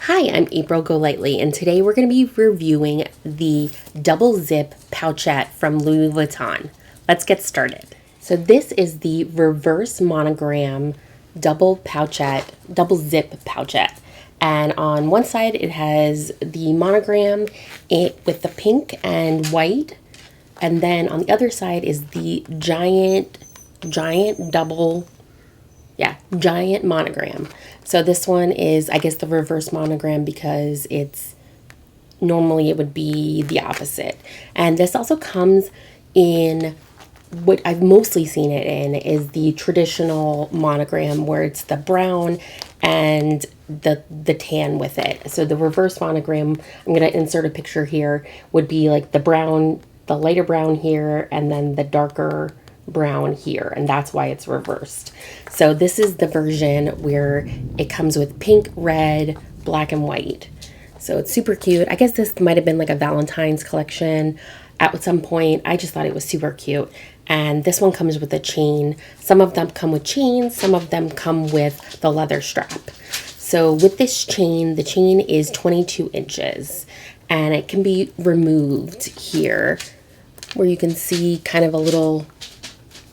Hi, I'm April Golightly, and today we're going to be reviewing the double zip Pochette from Louis Vuitton. Let's get started. So this is the reverse monogram double zip Pochette. And on one side it has the monogram with the pink and white. And then on the other side is the giant monogram. So this one is, I guess, the reverse monogram because it's normally it would be the opposite. And this also comes in what I've mostly seen it in is the traditional monogram where it's the brown and the tan with it. So the reverse monogram, I'm going to insert a picture here, would be like the brown, the lighter brown here, and then the darker brown here, and that's why it's reversed. So this is the version where it comes with pink, red, black, and white. So it's super cute. I guess this might have been like a Valentine's collection at some point. I just thought it was super cute. And this one comes with a chain. Some of them come with chains, some of them come with the leather strap. So with this chain, the chain is 22 inches and it can be removed here where you can see kind of a little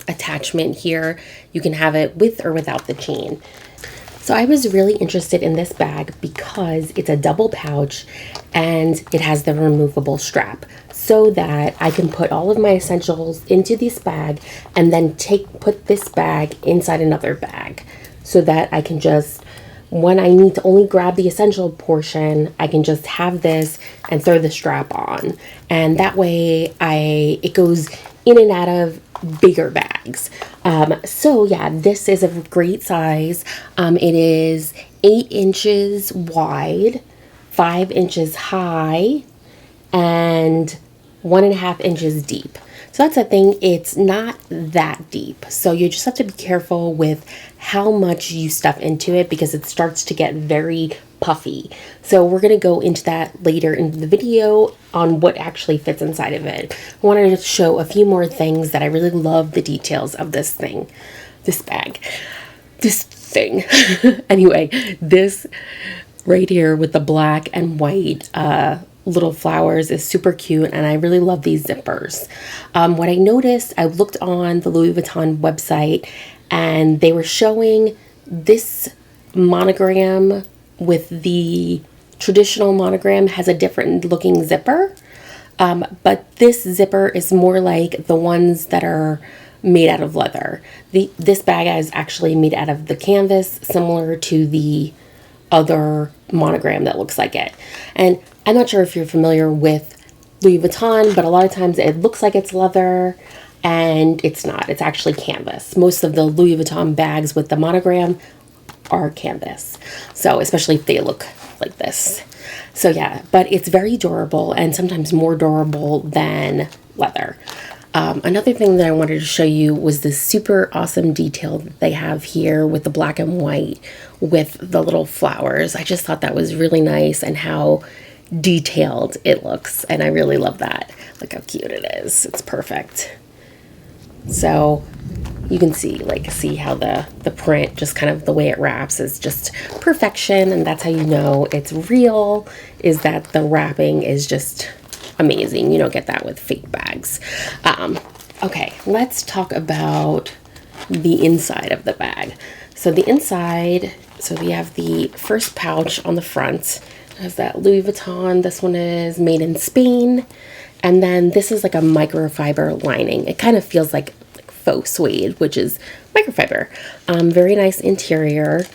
attachment here. You can have it with or without the chain. So I was really interested in this bag because it's a double pouch and it has the removable strap so that I can put all of my essentials into this bag and then put this bag inside another bag so that I can just, when I need to only grab the essential portion, I can just have this and throw the strap on. And that way it goes in and out of bigger bags. So yeah, this is a great size. It is 8 inches wide, 5 inches high, and 1.5 inches deep. So that's the thing, it's not that deep. So you just have to be careful with how much you stuff into it because it starts to get very puffy. So we're going to go into that later in the video on what actually fits inside of it. I wanted to show a few more things that I really love the details of this thing, this bag, this thing. Anyway, this right here with the black and white little flowers is super cute, and I really love these zippers. What I noticed, I looked on the Louis Vuitton website and they were showing this monogram with the traditional monogram has a different looking zipper, but this zipper is more like the ones that are made out of leather. This bag is actually made out of the canvas, similar to the other monogram that looks like it. And I'm not sure if you're familiar with Louis Vuitton, but a lot of times it looks like it's leather and it's not. It's actually canvas. Most of the Louis Vuitton bags with the monogram are canvas. So especially if they look like this. So yeah, but it's very durable and sometimes more durable than leather. Another thing that I wanted to show you was this super awesome detail that they have here with the black and white with the little flowers. I just thought that was really nice and how detailed it looks, and I really love that. Look how cute it is. It's perfect. So you can see how the print, just kind of the way it wraps, is just perfection, and that's how you know it's real, is that the wrapping is just amazing. You don't get that with fake bags. Okay, let's talk about the inside of the bag. So the inside, so we have the first pouch on the front. It has that Louis Vuitton. This one is made in Spain. And then this is like a microfiber lining. It kind of feels like faux suede, which is microfiber. Very nice interior.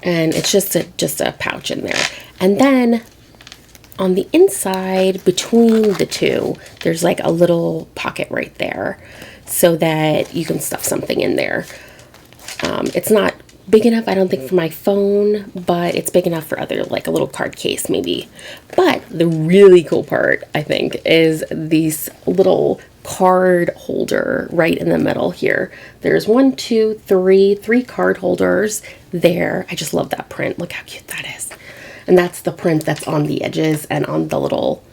And it's just a pouch in there. And then on the inside, between the two, there's like a little pocket right there so that you can stuff something in there. It's not big enough, I don't think, for my phone, but it's big enough for other, like a little card case maybe. But the really cool part, I think, is these little card holder right in the middle here. There's 3 card holders there. I just love that print. Look how cute that is. And that's the print that's on the edges and on the little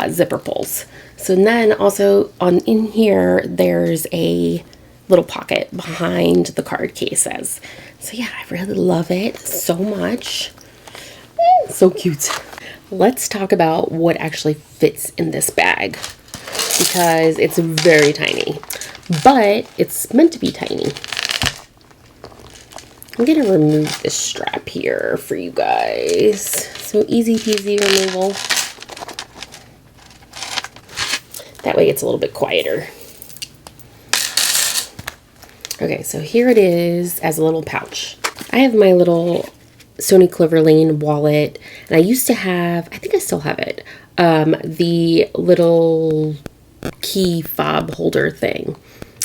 zipper pulls. So then also in here, there's a little pocket behind the card cases. So yeah, I really love it so much. So cute. Let's talk about what actually fits in this bag, because it's very tiny, but it's meant to be tiny. I'm gonna remove this strap here for you guys. So easy peasy removal. That way it's a little bit quieter. Okay, so here it is as a little pouch. I have my little Sony Cleverlane wallet, and I used to have, I think I still have it, the little key fob holder thing.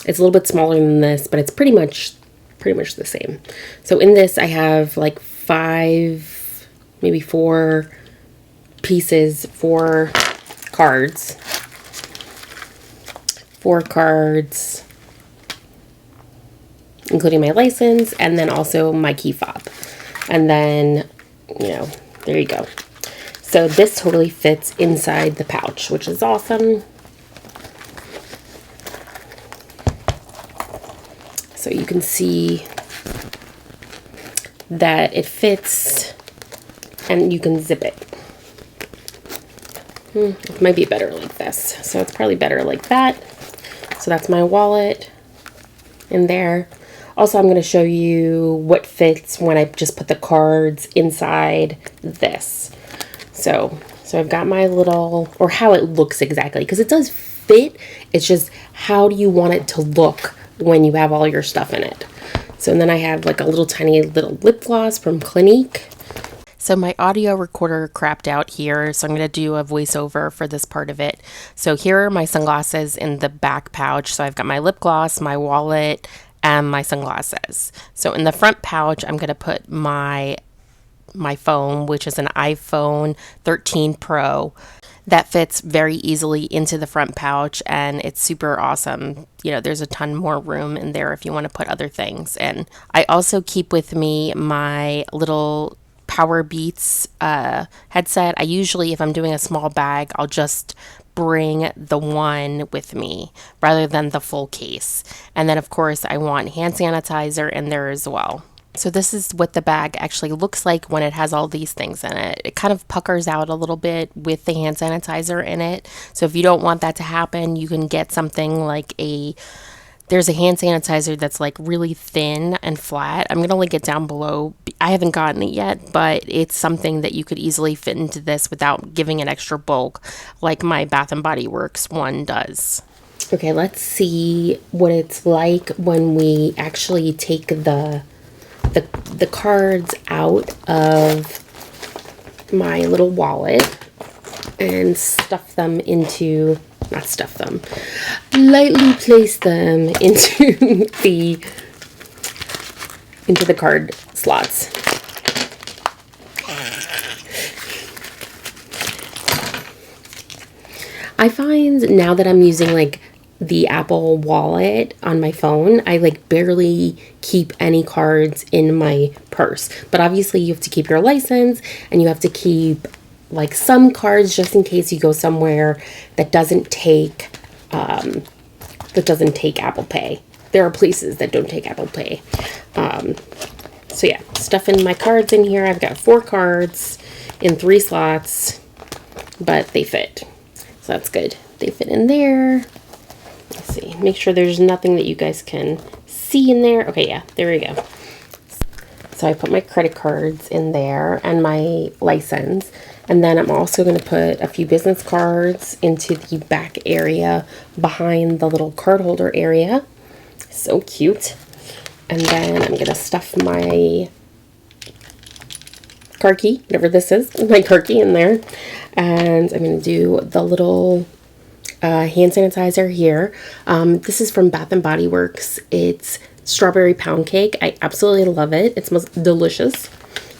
It's a little bit smaller than this, but it's pretty much the same. So in this I have like 5, maybe 4 pieces, 4 cards. 4 cards, including my license, and then also my key fob. And then, you know, there you go. So this totally fits inside the pouch, which is awesome. So you can see that it fits, and you can zip it. It might be better like this. So it's probably better like that. So that's my wallet in there. Also, I'm going to show you what fits when I just put the cards inside this. So I've got my little, or how it looks exactly, because it does fit. It's just, how do you want it to look when you have all your stuff in it? So, and then I have like a little tiny little lip gloss from Clinique. So my audio recorder crapped out here, so I'm going to do a voiceover for this part of it. So here are my sunglasses in the back pouch. So I've got my lip gloss, my wallet, and my sunglasses. So in the front pouch, I'm going to put my phone, which is an iPhone 13 Pro. That fits very easily into the front pouch, and it's super awesome. You know, there's a ton more room in there if you want to put other things. And I also keep with me my little POWERBEATS headset. I usually, if I'm doing a small bag, I'll just bring the one with me rather than the full case. And then of course I want hand sanitizer in there as well. So this is what the bag actually looks like when it has all these things in it. It kind of puckers out a little bit with the hand sanitizer in it. So if you don't want that to happen, you can get something like there's a hand sanitizer that's like really thin and flat. I'm going to link it down below. I haven't gotten it yet, but it's something that you could easily fit into this without giving it extra bulk, like my Bath & Body Works one does. Okay, let's see what it's like when we actually take the cards out of my little wallet and stuff them into, not stuff them, lightly place them into the card slots. I find now that I'm using like the Apple Wallet on my phone, I like barely keep any cards in my purse. But obviously you have to keep your license, and you have to keep like some cards just in case you go somewhere that doesn't take Apple Pay. There are places that don't take Apple Pay. So yeah, stuffing my cards in here. I've got 4 cards in 3 slots, but they fit. So that's good. They fit in there. Let's see. Make sure there's nothing that you guys can see in there. Okay, yeah, there we go. So I put my credit cards in there and my license. And then I'm also going to put a few business cards into the back area behind the little card holder area. So cute. And then I'm going to stuff my car key, whatever this is, my car key in there. And I'm going to do the little hand sanitizer here. This is from Bath & Body Works. It's strawberry pound cake. I absolutely love it. It smells delicious.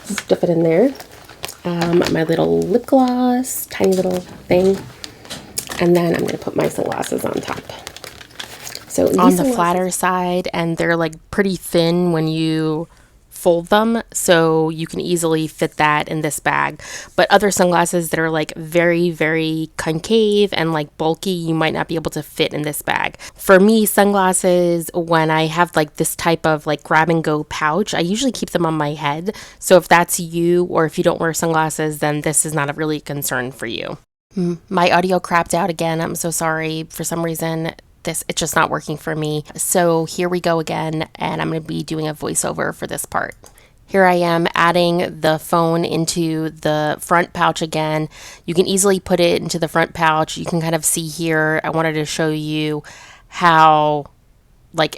Stuff it in there. My little lip gloss, tiny little thing. And then I'm going to put my sunglasses on top. So on the flatter side, and they're like pretty thin when you fold them, so you can easily fit that in this bag. But other sunglasses that are like very, very concave and like bulky, you might not be able to fit in this bag. For me, sunglasses, when I have like this type of like grab and go pouch, I usually keep them on my head. So if that's you, or if you don't wear sunglasses, then this is not a really concern for you. My audio crapped out again. I'm so sorry. For some reason, it's just not working for me. So here we go again, and I'm going to be doing a voiceover for this part. Here I am adding the phone into the front pouch again. You can easily put it into the front pouch. You can kind of see here, I wanted to show you how like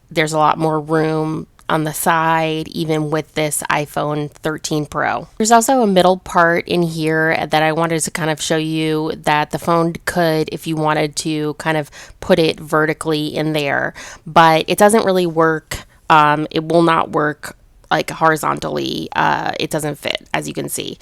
there's a lot more room on the side, even with this iPhone 13 Pro. There's also a middle part in here that I wanted to kind of show you that the phone could, if you wanted to, kind of put it vertically in there, but it doesn't really work. It will not work like horizontally. It doesn't fit, as you can see.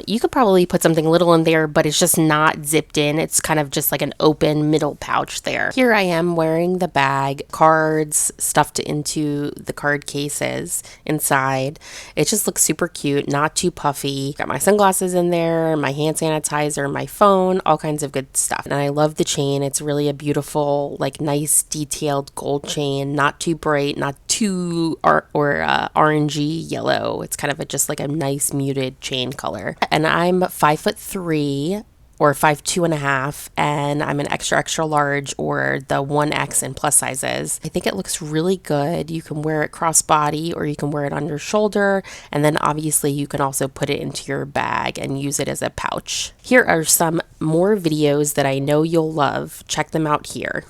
You could probably put something little in there, but it's just not zipped in. It's kind of just like an open middle pouch there. Here I am wearing the bag, cards stuffed into the card cases inside. It just looks super cute, not too puffy. Got my sunglasses in there, my hand sanitizer, my phone, all kinds of good stuff. And I love the chain. It's really a beautiful, like nice detailed gold chain, not too bright, not too orangey yellow. It's kind of just like a nice muted chain color. And I'm 5'3" or 5'2.5", and I'm an extra large or the 1X in plus sizes. I think it looks really good. You can wear it crossbody or you can wear it on your shoulder, and then obviously you can also put it into your bag and use it as a pouch. Here are some more videos that I know you'll love. Check them out here.